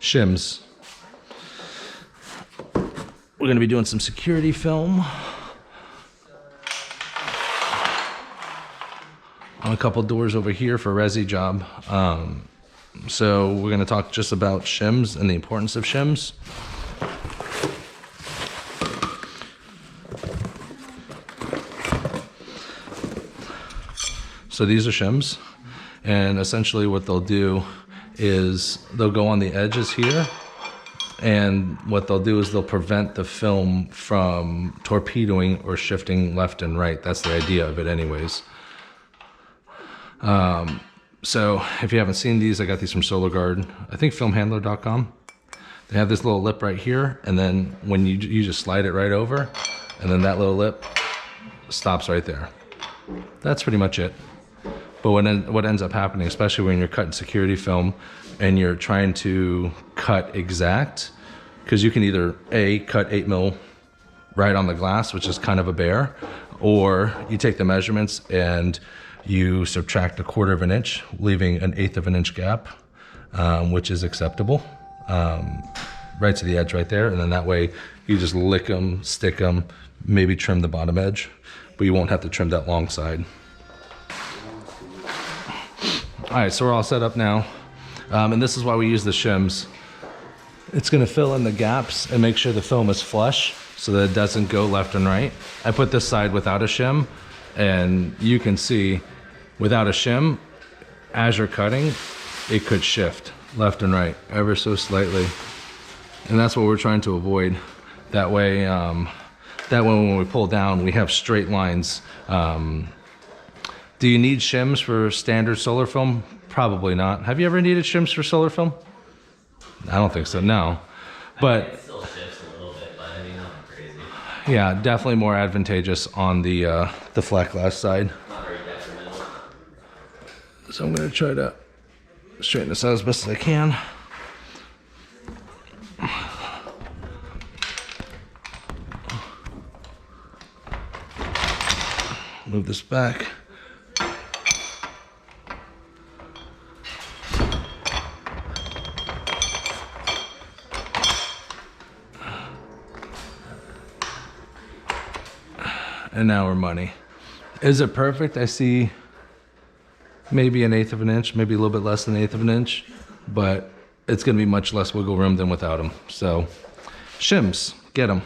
Shims. We're gonna be doing some security film on a couple doors over here for a resi job. So we're gonna talk just about shims and the importance of shims. So these are shims, and essentially what they'll do is they'll go on the edges here, and what they'll do is they'll prevent the film from torpedoing or shifting left and right. That's the idea of it anyways. So if you haven't seen these, I got these from SolarGuard, I think filmhandler.com. They have this little lip right here, and then when you just slide it right over, and then that little lip stops right there. That's pretty much it. But what ends up happening, especially when you're cutting security film and you're trying to cut exact, because you can either A, cut 8mm right on the glass, which is kind of a bear, or you take the measurements and you subtract 1/4 of an inch, leaving an 1/8 of an inch gap, which is acceptable, right to the edge right there. And then that way you just lick them, stick them, maybe trim the bottom edge, but you won't have to trim that long side. All right, so we're all set up now. And this is why we use the shims. It's gonna fill in the gaps and make sure the film is flush so that it doesn't go left and right. I put this side without a shim, and you can see without a shim, as you're cutting, it could shift left and right ever so slightly. And that's what we're trying to avoid. That way when we pull down, we have straight lines. Do you need shims for standard solar film? Probably not. Have you ever needed shims for solar film? I don't think so, no. But it still shifts a little bit, but I mean, nothing crazy. Yeah, definitely more advantageous on the flat glass side. Not very detrimental. So I'm gonna try to straighten this out as best as I can. Move this back. And now we're money. Is it perfect? I see maybe 1/8 of an inch, maybe a little bit less than 1/8 of an inch, but it's gonna be much less wiggle room than without them. So shims, get them.